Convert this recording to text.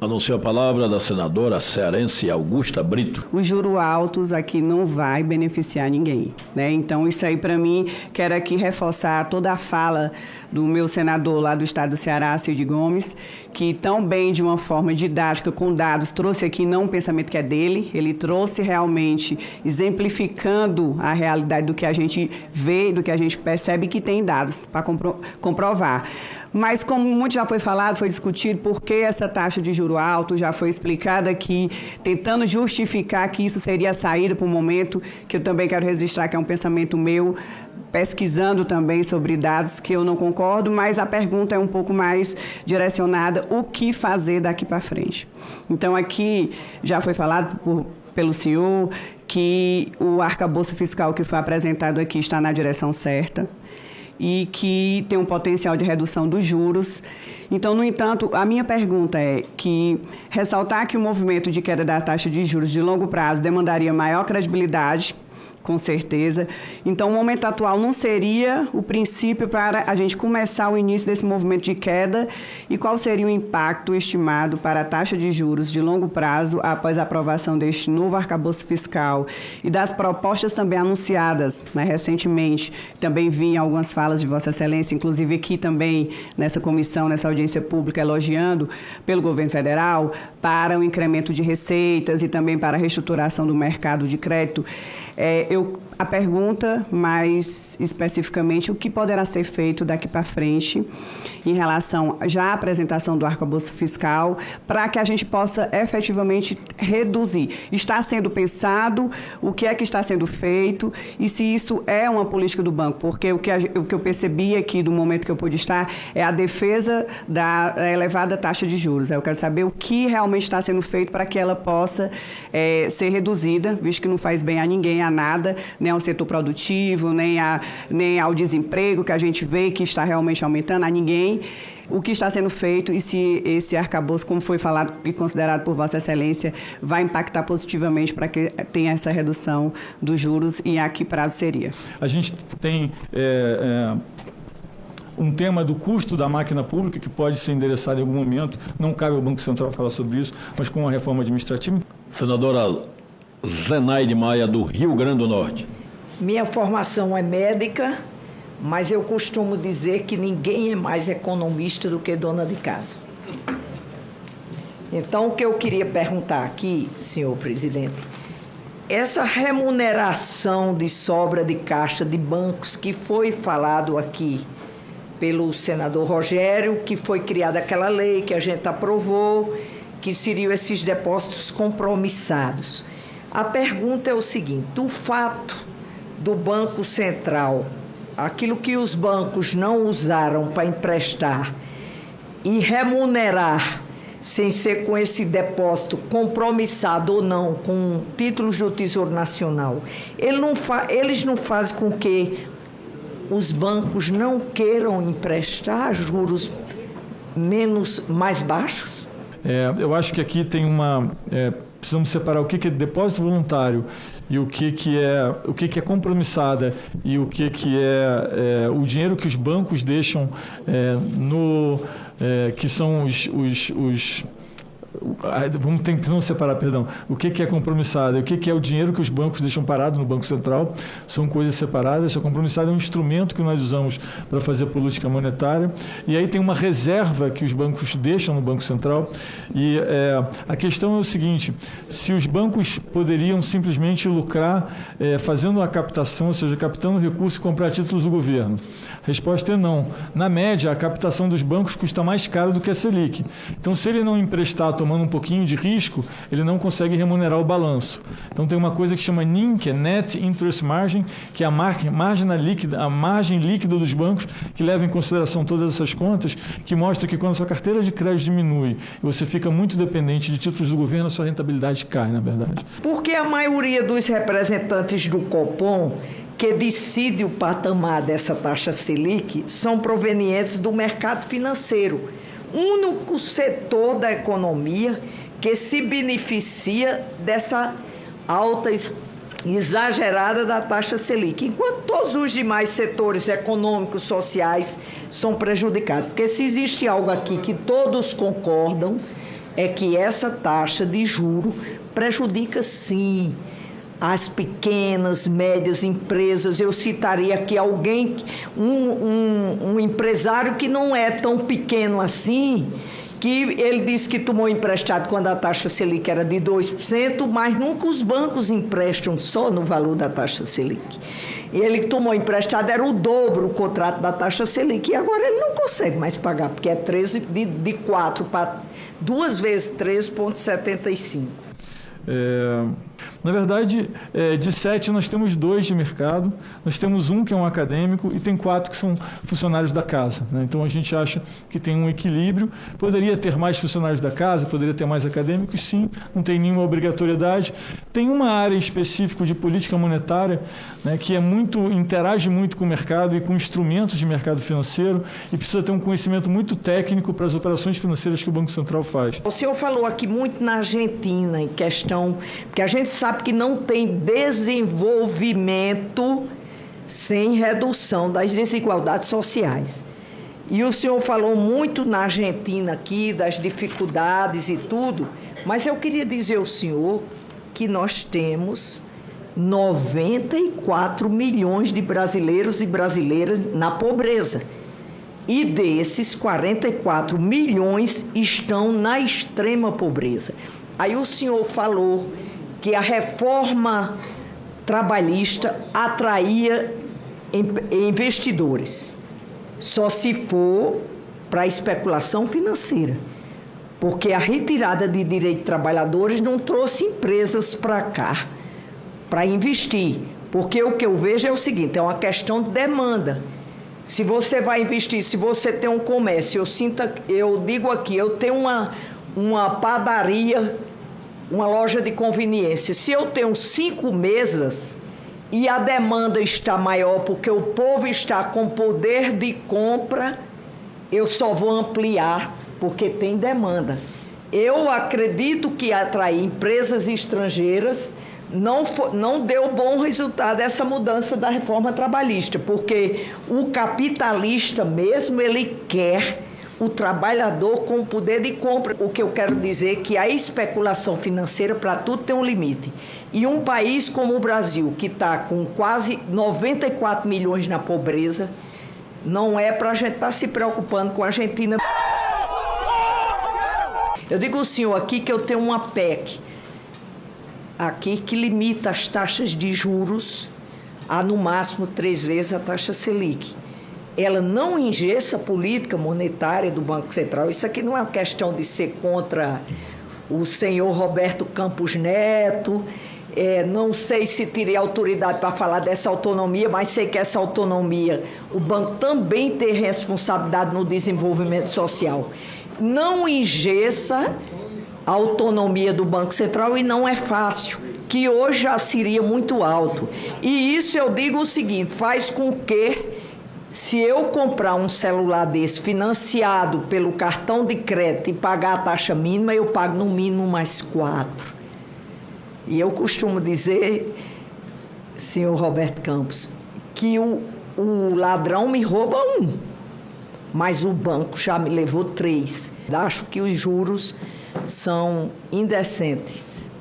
Anuncio a palavra da senadora cearense Augusta Brito. Os juros altos aqui não vai beneficiar ninguém, né? Então isso aí para mim, quero aqui reforçar toda a fala do meu senador lá do estado do Ceará, Cid Gomes, que tão bem de uma forma didática, com dados, trouxe aqui não um pensamento que é dele, ele trouxe realmente exemplificando a realidade do que a gente vê, do que a gente percebe, que tem dados para comprovar. Mas como muito já foi falado, foi discutido por que essa taxa de juro alto, já foi explicada aqui, tentando justificar que isso seria a saída para o momento, que eu também quero registrar que é um pensamento meu, pesquisando também sobre dados que eu não concordo, mas a pergunta é um pouco mais direcionada, o que fazer daqui para frente. Então aqui já foi falado pelo senhor que o arcabouço fiscal que foi apresentado aqui está na direção certa e que tem um potencial de redução dos juros. Então, no entanto, a minha pergunta é que ressaltar que o movimento de queda da taxa de juros de longo prazo demandaria maior credibilidade, com certeza. Então, o momento atual não seria o princípio para a gente começar o início desse movimento de queda, e qual seria o impacto estimado para a taxa de juros de longo prazo após a aprovação deste novo arcabouço fiscal e das propostas também anunciadas, né, recentemente. Também vi algumas falas de Vossa Excelência, inclusive aqui também nessa comissão, nessa audiência pública, elogiando pelo governo federal para o incremento de receitas e também para a reestruturação do mercado de crédito. A pergunta, mais especificamente, o que poderá ser feito daqui para frente em relação já à apresentação do arcabouço fiscal, para que a gente possa efetivamente reduzir. Está sendo pensado, o que é que está sendo feito e se isso é uma política do banco, porque o que eu percebi aqui do momento que eu pude estar é a defesa da elevada taxa de juros. Eu quero saber o que realmente está sendo feito para que ela possa ser reduzida, visto que não faz bem a ninguém, a nada, nem ao setor produtivo, nem ao desemprego que a gente vê que está realmente aumentando, a ninguém. O que está sendo feito e se esse arcabouço, como foi falado e considerado por Vossa Excelência, vai impactar positivamente para que tenha essa redução dos juros e a que prazo seria? A gente tem um tema do custo da máquina pública que pode ser endereçado em algum momento, não cabe ao Banco Central falar sobre isso, mas com a reforma administrativa. Senadora Zenaide Maia, do Rio Grande do Norte. Minha formação é médica, mas eu costumo dizer que ninguém é mais economista do que dona de casa. Então, o que eu queria perguntar aqui, senhor presidente, essa remuneração de sobra de caixa de bancos que foi falado aqui pelo senador Rogério, que foi criada aquela lei que a gente aprovou, que seriam esses depósitos compromissados. A pergunta é o seguinte: o fato do Banco Central, aquilo que os bancos não usaram para emprestar e remunerar, sem ser com esse depósito compromissado ou não, com títulos do Tesouro Nacional, eles não fazem com que os bancos não queiram emprestar juros mais baixos? Eu acho que aqui tem precisamos separar o que é depósito voluntário e o que é compromissada e o que é o dinheiro que os bancos deixam que são precisamos separar, o que é compromissado e o que é o dinheiro que os bancos deixam parado no Banco Central. São coisas separadas. O compromissado é um instrumento que nós usamos para fazer política monetária, e aí tem uma reserva que os bancos deixam no Banco Central, e a questão é o seguinte: se os bancos poderiam simplesmente lucrar fazendo uma captação, ou seja, captando recurso e comprar títulos do governo. A resposta é não. Na média, a captação dos bancos custa mais caro do que a Selic. Então, se ele não emprestar tomando um pouquinho de risco, ele não consegue remunerar o balanço. Então tem uma coisa que chama NIM, que é Net Interest Margin, que é a margem líquida dos bancos, que leva em consideração todas essas contas, que mostra que quando a sua carteira de crédito diminui e você fica muito dependente de títulos do governo, a sua rentabilidade cai, na verdade. Porque a maioria dos representantes do Copom que decide o patamar dessa taxa Selic são provenientes do mercado financeiro, único setor da economia que se beneficia dessa alta exagerada da taxa Selic, enquanto todos os demais setores econômicos, sociais são prejudicados. Porque se existe algo aqui que todos concordam, é que essa taxa de juro prejudica, sim, as pequenas, médias empresas. Eu citaria aqui alguém, um empresário que não é tão pequeno assim, que ele disse que tomou emprestado quando a taxa Selic era de 2%, mas nunca os bancos emprestam só no valor da taxa Selic. E ele tomou emprestado, era o dobro o contrato da taxa Selic, e agora ele não consegue mais pagar, porque é 13 de 4 para 2 vezes 13,75. Na verdade, de 7 nós temos 2 de mercado, nós temos um que é um acadêmico e tem 4 que são funcionários da casa, né? Então a gente acha que tem um equilíbrio. Poderia ter mais funcionários da casa, poderia ter mais acadêmicos, sim, não tem nenhuma obrigatoriedade. Tem uma área específica de política monetária, né, que interage muito com o mercado e com instrumentos de mercado financeiro e precisa ter um conhecimento muito técnico para as operações financeiras que o Banco Central faz. O senhor falou aqui muito na Argentina, em questão, porque a gente sabe que não tem desenvolvimento sem redução das desigualdades sociais. E o senhor falou muito na Argentina aqui, das dificuldades e tudo, mas eu queria dizer ao senhor que nós temos 94 milhões de brasileiros e brasileiras na pobreza. E desses, 44 milhões estão na extrema pobreza. Aí o senhor falou que a reforma trabalhista atraía investidores, só se for para especulação financeira, porque a retirada de direitos de trabalhadores não trouxe empresas para cá, para investir, porque o que eu vejo é o seguinte, é uma questão de demanda. Se você vai investir, se você tem um comércio, eu digo aqui, eu tenho uma padaria, uma loja de conveniência. Se eu tenho 5 mesas e a demanda está maior porque o povo está com poder de compra, eu só vou ampliar porque tem demanda. Eu acredito que atrair empresas estrangeiras não deu bom resultado essa mudança da reforma trabalhista, porque o capitalista mesmo, ele quer o trabalhador com poder de compra. O que eu quero dizer é que a especulação financeira para tudo tem um limite. E um país como o Brasil, que está com quase 94 milhões na pobreza, não é para a gente estar se preocupando com a Argentina. Eu digo ao senhor aqui que eu tenho uma PEC aqui que limita as taxas de juros a no máximo 3 vezes a taxa Selic. Ela não engessa a política monetária do Banco Central. Isso aqui não é uma questão de ser contra o senhor Roberto Campos Neto. Não sei se teria autoridade para falar dessa autonomia, mas sei que essa autonomia, o banco também tem responsabilidade no desenvolvimento social. Não engessa a autonomia do Banco Central e não é fácil, que hoje já seria muito alto. E isso eu digo o seguinte, faz com que, se eu comprar um celular desse financiado pelo cartão de crédito e pagar a taxa mínima, eu pago no mínimo mais 4. E eu costumo dizer, senhor Roberto Campos, que o ladrão me rouba 1, mas o banco já me levou 3. Acho que os juros são indecentes.